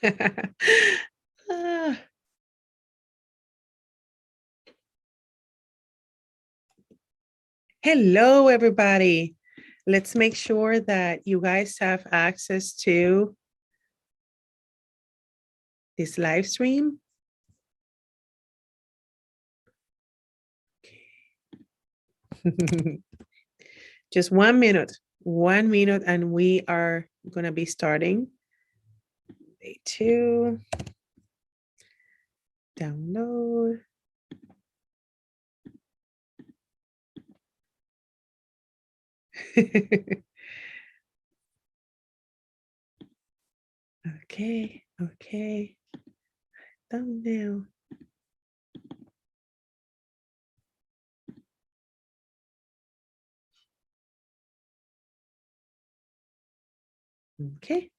Ah. Hello, everybody. Let's make sure that you guys have access to this live stream. Just 1 minute, and we are going to be starting. Day 2, download. Okay. Thumbnail. Okay.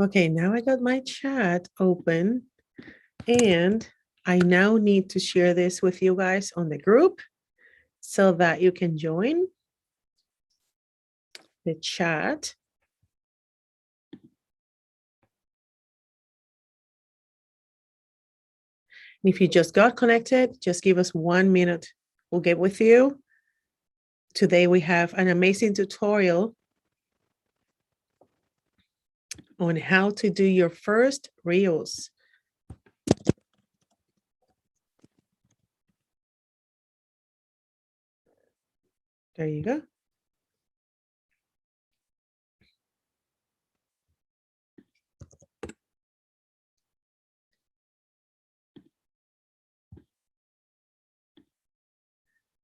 Okay, now I got my chat open, and I now need to share this with you guys on the group so that you can join the chat. If you just got connected, just give us 1 minute. We'll get with you. Today we have an amazing tutorial on how to do your first reels. There you go.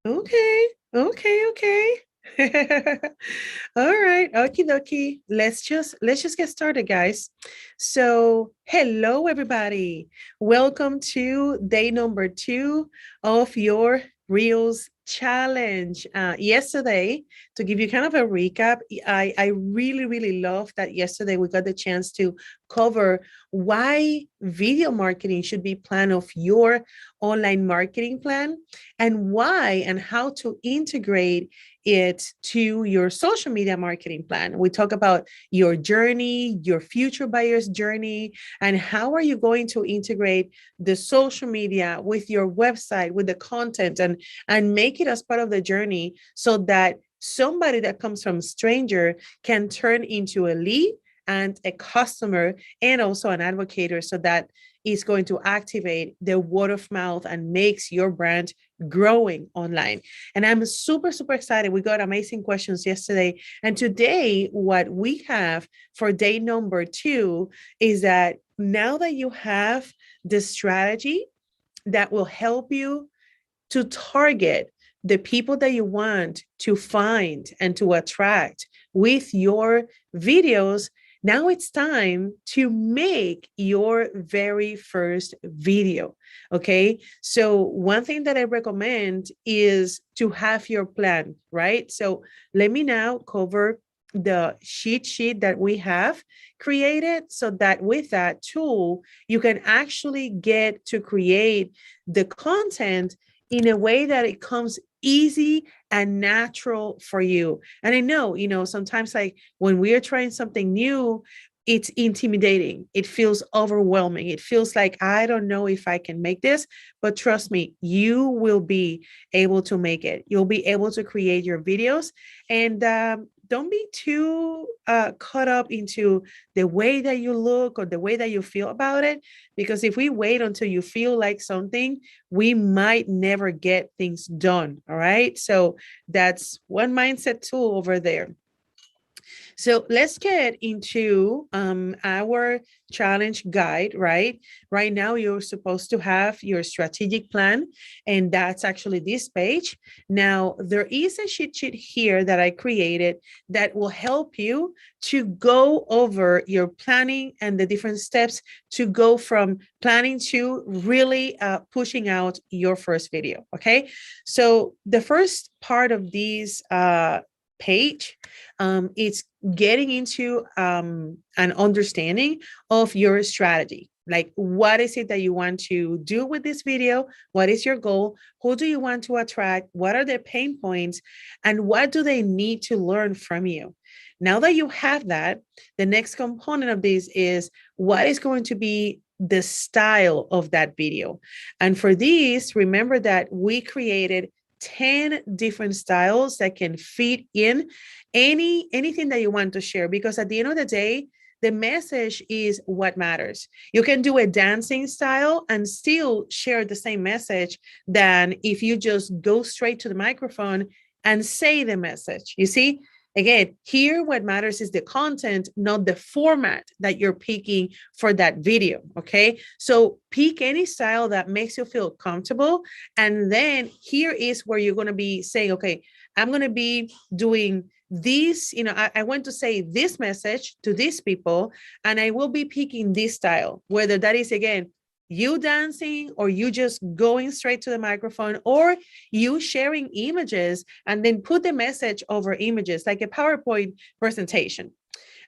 Okay. All right, okie dokie. Let's just get started, guys. So, hello everybody. Welcome to day number 2 of your Reels challenge. Yesterday, to give you kind of a recap, I really love that yesterday we got the chance to cover why video marketing should be part of your online marketing plan, and why and how to integrate it to your social media marketing plan. We talk about your journey, your future buyer's journey, and how are you going to integrate the social media with your website, with the content, and make it as part of the journey so that somebody that comes from stranger can turn into a lead and a customer and also an advocate, so that is going to activate the word of mouth and makes your brand growing online. And I'm super excited. We got amazing questions yesterday. And today, what we have for day number 2 is that now that you have the strategy that will help you to target the people that you want to find and to attract with your videos, now it's time to make your very first video. Okay. So one thing that I recommend is to have your plan, right? So let me now cover the cheat sheet that we have created, so that with that tool, you can actually get to create the content in a way that it comes easy and natural for you. And I know, sometimes like when we are trying something new, it's intimidating. It feels overwhelming. It feels like, I don't know if I can make this, but trust me, you will be able to make it. You'll be able to create your videos, and don't be too caught up into the way that you look or the way that you feel about it, because if we wait until you feel like something, we might never get things done. All right. So that's one mindset tool over there. So let's get into our challenge guide, right? Right now, you're supposed to have your strategic plan, and that's actually this page. Now, there is a cheat sheet here that I created that will help you to go over your planning and the different steps to go from planning to really pushing out your first video, okay? So the first part of this page, it's getting into an understanding of your strategy. Like, what is it that you want to do with this video? What is your goal? Who do you want to attract? What are their pain points? And what do they need to learn from you? Now that you have that, the next component of this is what is going to be the style of that video. And for this, remember that we created 10 different styles that can fit in anything that you want to share, because at the end of the day, the message is what matters. You can do a dancing style and still share the same message than if you just go straight to the microphone and say the message. You see, again, here what matters is the content, not the format that you're picking for that video. Okay, so pick any style that makes you feel comfortable, and then here is where you're going to be saying, okay, I'm going to be doing this, I want to say this message to these people, and I will be picking this style, whether that is, again, you dancing, or you just going straight to the microphone, or you sharing images and then put the message over images like a PowerPoint presentation.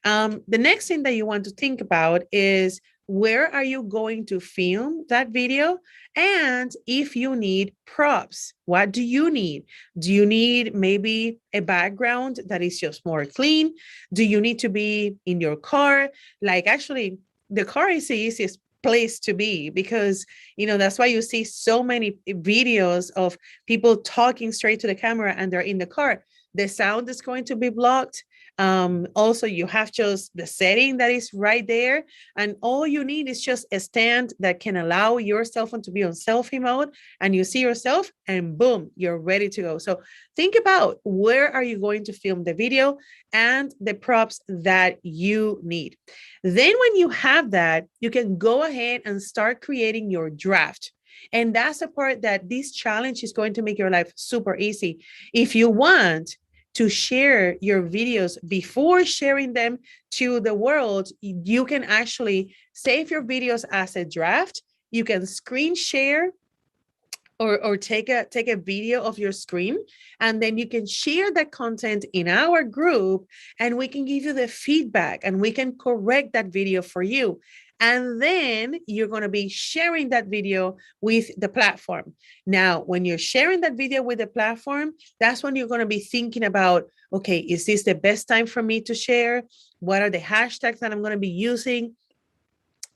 The next thing that you want to think about is, where are you going to film that video? And if you need props, what do you need? Do you need maybe a background that is just more clean? Do you need to be in your car? Like, actually, the car is the easiest place to be, because that's why you see so many videos of people talking straight to the camera and they're in the car. The sound is going to be blocked. Also, you have just the setting that is right there, and all you need is just a stand that can allow your cell phone to be on selfie mode, and you see yourself, and boom, you're ready to go. So think about, where are you going to film the video and the props that you need. Then when you have that, you can go ahead and start creating your draft. And that's the part that this challenge is going to make your life super easy. If you want to share your videos before sharing them to the world, you can actually save your videos as a draft. You can screen share or take a video of your screen, and then you can share that content in our group, and we can give you the feedback and we can correct that video for you. And then you're going to be sharing that video with the platform. Now, when you're sharing that video with the platform, that's when you're going to be thinking about, okay, is this the best time for me to share? What are the hashtags that I'm going to be using?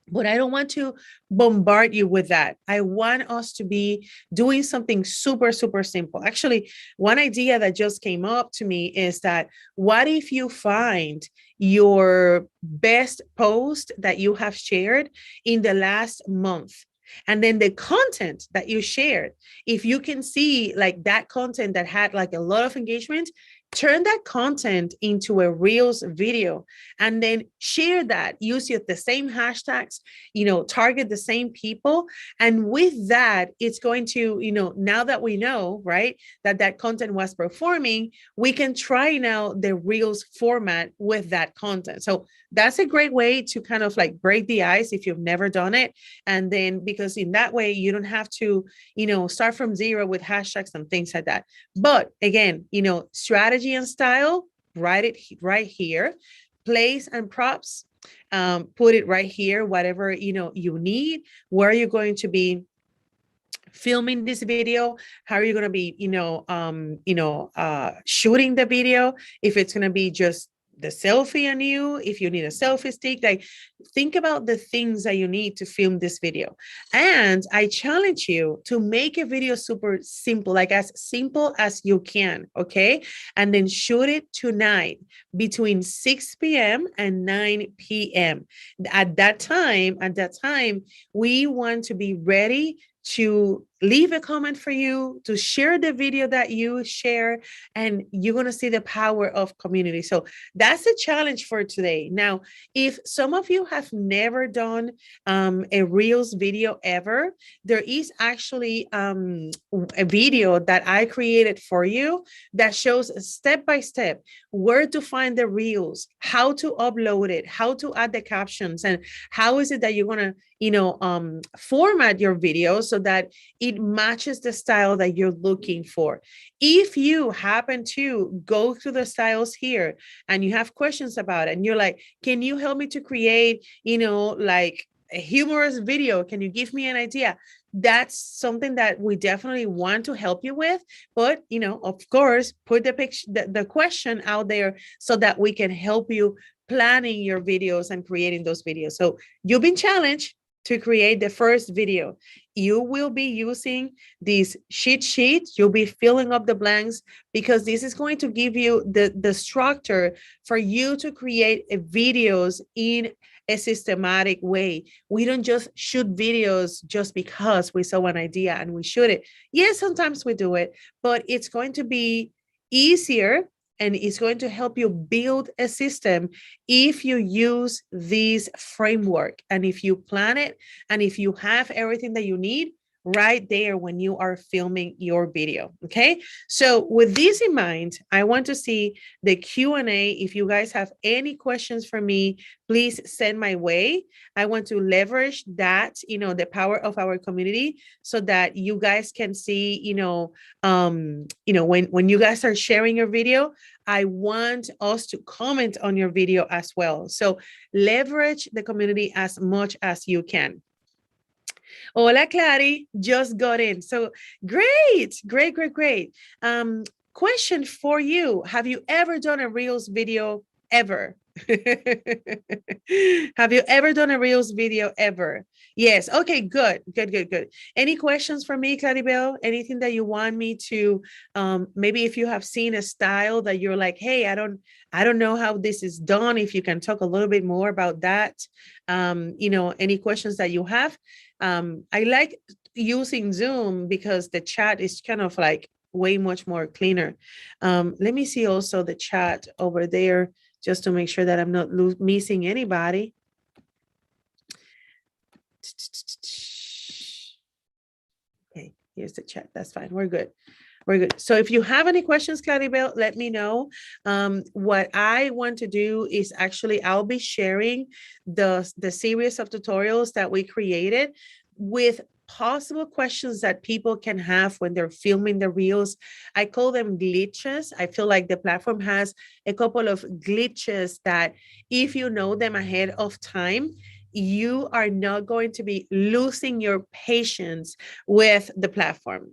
But I don't want to bombard you with that. I want us to be doing something super, super simple. Actually, one idea that just came up to me is that, what if you find your best post that you have shared in the last month? And then the content that you shared, if you can see like that content that had like a lot of engagement, turn that content into a Reels video, and then share that. Use the same hashtags, target the same people. And with that, it's going to, now that we know, right, that content was performing, we can try now the Reels format with that content. So that's a great way to kind of like break the ice if you've never done it. And then, because in that way, you don't have to, start from zero with hashtags and things like that. But again, strategy and style, write it right here. Place and props, put it right here. Whatever you need. Where are you going to be filming this video? How are you going to be shooting the video? If it's going to be just the selfie on you, if you need a selfie stick, like, think about the things that you need to film this video. And I challenge you to make a video super simple, like as simple as you can, okay? And then shoot it tonight between 6 p.m. and 9 p.m. At that time, we want to be ready to leave a comment for you, to share the video that you share, and you're going to see the power of community. So that's the challenge for today. Now, if some of you have never done a Reels video ever, there is actually a video that I created for you that shows step by step where to find the Reels, how to upload it, how to add the captions, and how is it that you're going to format your video so that it matches the style that you're looking for. If you happen to go through the styles here and you have questions about it and you're like, can you help me to create, like a humorous video? Can you give me an idea? That's something that we definitely want to help you with. But, of course, put the picture, the question out there so that we can help you planning your videos and creating those videos. So you've been challenged to create the first video. You will be using these cheat sheets. You'll be filling up the blanks because this is going to give you the structure for you to create videos in a systematic way. We don't just shoot videos just because we saw an idea and we shoot it. Yes, sometimes we do it, but it's going to be easier and it's going to help you build a system if you use this framework and if you plan it and if you have everything that you need right there when you are filming your video. Okay, so with this in mind, I want to see the Q&A. If you guys have any questions for me, please send my way. I want to leverage that, the power of our community so that you guys can see, when you guys are sharing your video, I want us to comment on your video as well. So leverage the community as much as you can. Hola, Clary, just got in. So great. Question for you. Have you ever done a Reels video ever? Have you ever done a Reels video ever? Yes. Okay, good. Any questions for me, Claribel? Anything that you want me to, maybe if you have seen a style that you're like, hey, I don't know how this is done. If you can talk a little bit more about that, any questions that you have. I like using Zoom because the chat is kind of like way much more cleaner. Let me see also the chat over there just to make sure that I'm not missing anybody. Okay, here's the chat. That's fine. We're good. So if you have any questions, Claribel, let me know. What I want to do is actually, I'll be sharing the series of tutorials that we created with possible questions that people can have when they're filming the reels. I call them glitches. I feel like the platform has a couple of glitches that if you know them ahead of time, you are not going to be losing your patience with the platform.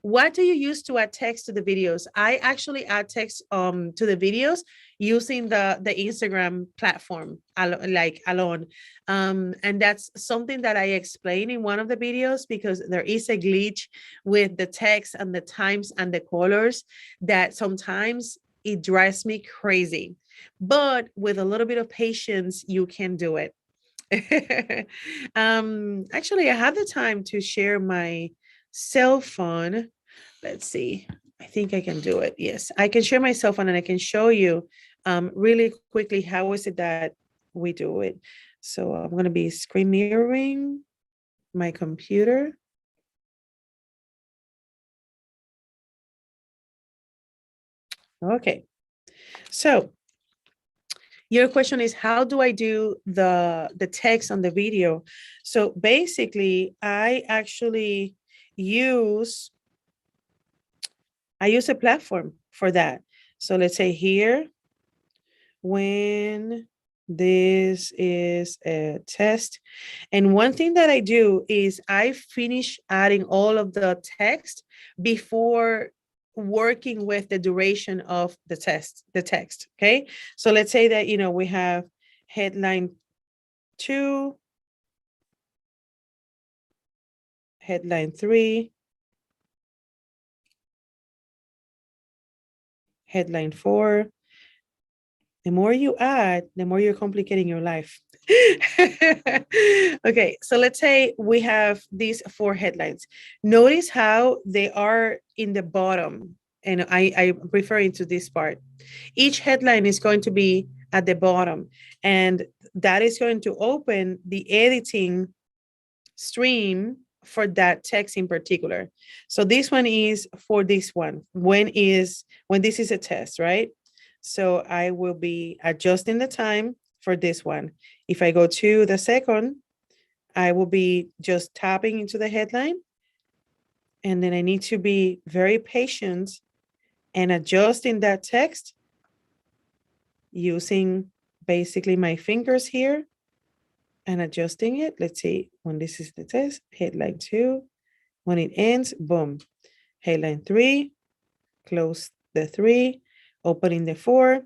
What do you use to add text to the videos? I actually add text to the videos using the Instagram platform alone. And that's something that I explain in one of the videos because there is a glitch with the text and the times and the colors that sometimes it drives me crazy. But with a little bit of patience, you can do it. Actually, I have the time to share my cell phone. Let's see. I think I can do it. Yes, I can share my cell phone and I can show you really quickly how is it that we do it. So I'm going to be screen mirroring my computer. Okay. So your question is, how do I do the text on the video? So basically, I actually use a platform for that. So let's say here, when this is a test. And one thing that I do is I finish adding all of the text before working with the duration of the text. Okay. So let's say that, we have headline 2, headline 3, headline 4. The more you add, the more you're complicating your life. Okay, so let's say we have these four headlines. Notice how they are in the bottom, and I'm referring to this part. Each headline is going to be at the bottom, and that is going to open the editing stream for that text in particular. So this one is for this one. When this is a test, right? So I will be adjusting the time for this one. If I go to the second, I will be just tapping into the headline. And then I need to be very patient and adjusting that text using basically my fingers here and adjusting it. Let's see, when this is the test, headline 2, when it ends, boom, headline 3, close the 3, opening the 4.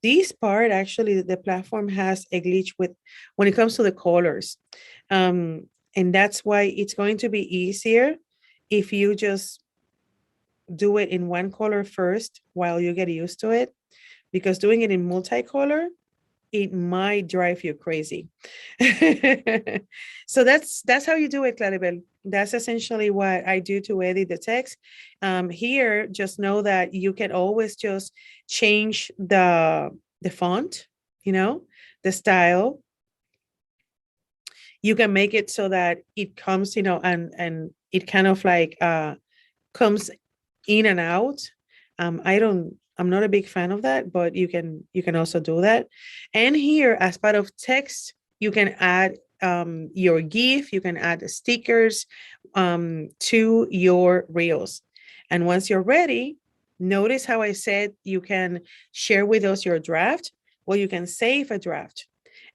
This part, actually, the platform has a glitch with when it comes to the colors. And that's why it's going to be easier if you just do it in one color first while you get used to it, because doing it in multicolor, it might drive you crazy. So that's how you do it, Claribel. That's essentially what I do to edit the text. Here, just know that you can always just change the font, the style. You can make it so that it comes, and it kind of like comes in and out. I'm not a big fan of that, but you can also do that. And here, as part of text, you can add your GIF, you can add stickers to your reels. And once you're ready, notice how I said you can share with us your draft. Well, you can save a draft.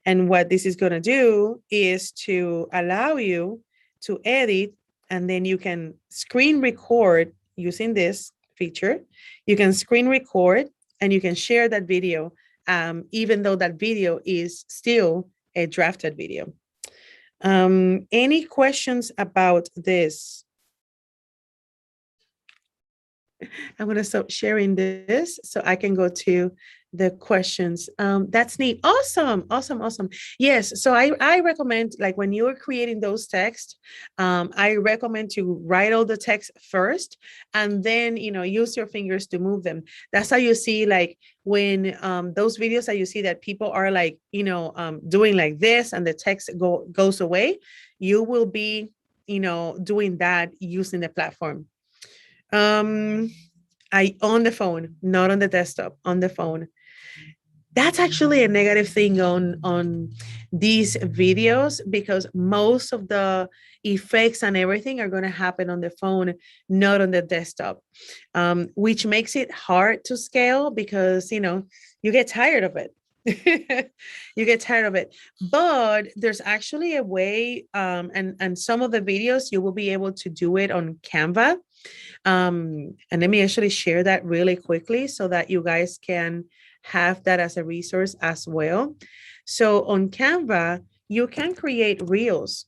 And what this is going to do is to allow you to edit, and then you can screen record using this feature. You can screen record and you can share that video, even though that video is still a drafted video. Any questions about this? I'm going to stop sharing this so I can go to the questions. That's neat. Awesome. Yes. So I recommend, like, when you're creating those texts, I recommend to write all the text first and then, use your fingers to move them. That's how you see, like, when those videos that you see that people are like, doing like this and the text goes away, you will be, doing that using the platform. I on the phone, not on the desktop, on the phone. That's actually a negative thing on these videos, because most of the effects and everything are going to happen on the phone, not on the desktop, which makes it hard to scale because, you get tired of it. You get tired of it. But there's actually a way, and some of the videos you will be able to do it on Canva. And let me actually share that really quickly so that you guys can have that as a resource as well. So on Canva, you can create reels.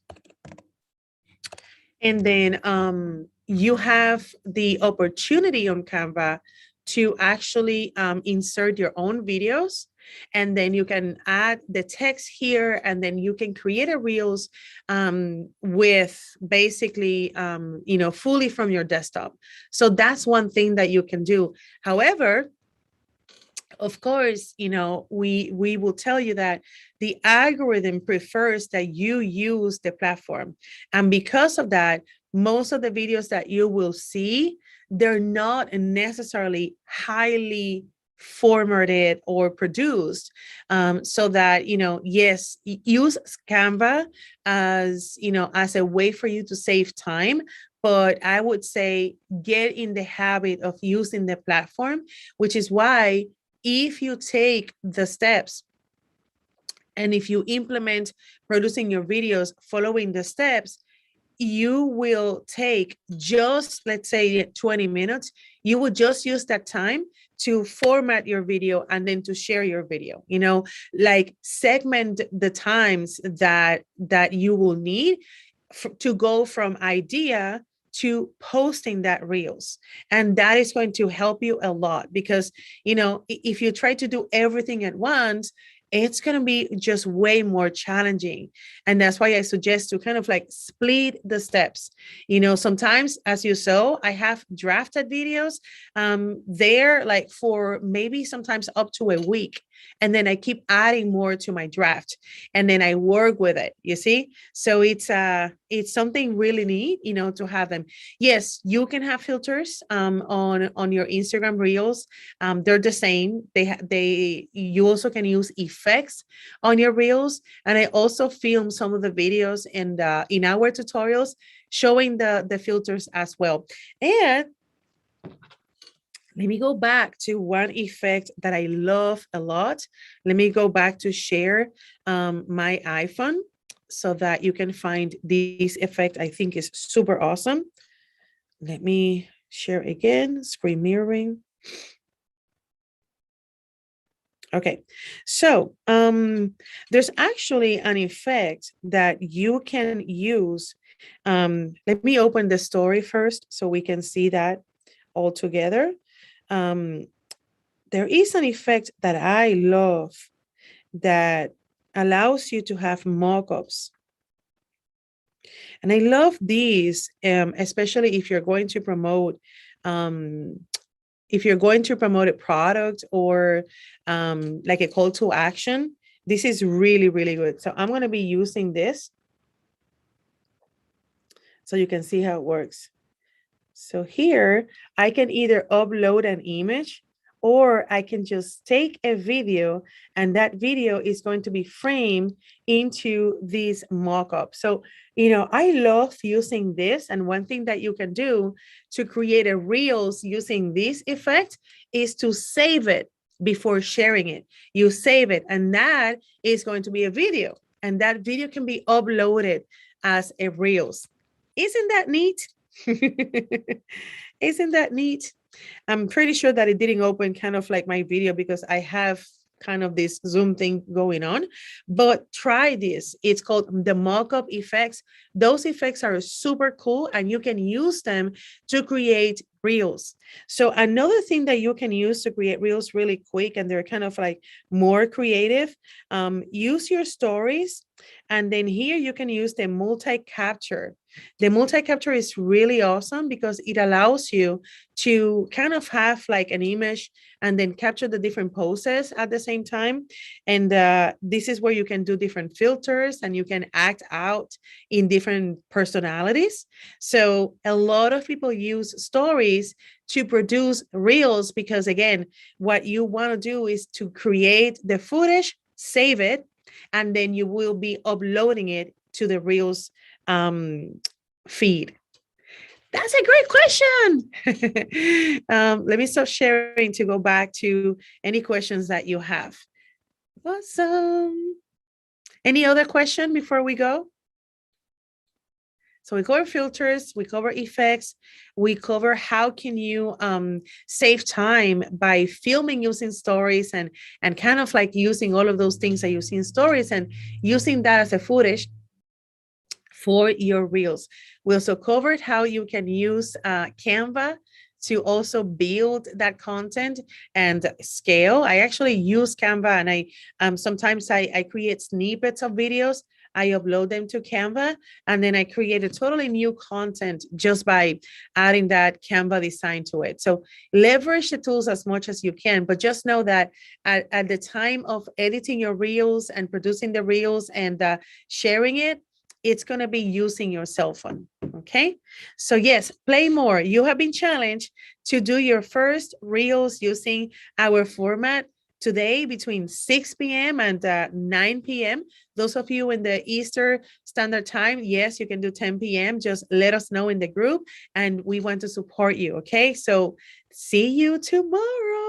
And then you have the opportunity on Canva to actually insert your own videos. And then you can add the text here, and then you can create a reels with basically, fully from your desktop. So that's one thing that you can do. However, of course, we will tell you that the algorithm prefers that you use the platform. And because of that, most of the videos that you will see, they're not necessarily highly formatted or produced, so that, yes, use Canva as a way for you to save time. But I would say get in the habit of using the platform, which is why, if you take the steps and if you implement producing your videos following the steps, you will take just, let's say, 20 minutes. You will just use that time to format your video and then to share your video, like segment the times that you will need to go from idea to posting that reels. And that is going to help you a lot, because, if you try to do everything at once, it's going to be just way more challenging. And that's why I suggest to kind of like split the steps. Sometimes, as you saw, I have drafted videos there like for maybe sometimes up to a week. And then I keep adding more to my draft, and then I work with it, you see? So it's something really neat, to have them. Yes, you can have filters on your Instagram reels. They're the same. You also can use effects on your reels. And I also film some of the videos in our tutorials showing the filters as well. And let me go back to one effect that I love a lot. Let me go back to share my iPhone so that you can find this effect. I think is super awesome. Let me share again, screen mirroring. Okay, so there's actually an effect that you can use. Let me open the story first so we can see that all together. There is an effect that I love that allows you to have mock-ups. And I love these, especially if you're going to promote a product or like a call to action. This is really, really good. So I'm going to be using this so you can see how it works. So here I can either upload an image, or I can just take a video, and that video is going to be framed into this mock-up. So, I love using this. And one thing that you can do to create a reels using this effect is to save it before sharing it. You save it, and that is going to be a video, and that video can be uploaded as a reels. Isn't that neat? Isn't that neat? I'm pretty sure that it didn't open kind of like my video because I have kind of this Zoom thing going on, but try this. It's called the mock-up effects. Those effects are super cool, and you can use them to create reels. So another thing that you can use to create reels really quick, and they're kind of like more creative, use your stories. And then here you can use the multi-capture. The multi-capture is really awesome because it allows you to kind of have like an image and then capture the different poses at the same time. And this is where you can do different filters, and you can act out in different personalities. So a lot of people use stories to produce reels because, again, what you want to do is to create the footage, save it, and then you will be uploading it to the reels feed. That's a great question. Let me stop sharing to go back to any questions that you have. Awesome. Any other question before we go? So we cover filters, we cover effects, we cover how can you save time by filming using stories and kind of like using all of those things that you see in stories and using that as a footage for your reels. We also covered how you can use Canva to also build that content and scale. I actually use Canva, and I sometimes I create snippets of videos. I upload them to Canva, and then I create a totally new content just by adding that Canva design to it. So leverage the tools as much as you can, but just know that at the time of editing your reels and producing the reels and sharing it, it's going to be using your cell phone. Okay. So yes, play more. You have been challenged to do your first reels using our format today between 6 p.m. and 9 p.m. Those of you in the Eastern Standard Time, yes, you can do 10 p.m. Just let us know in the group, and we want to support you. Okay. So see you tomorrow.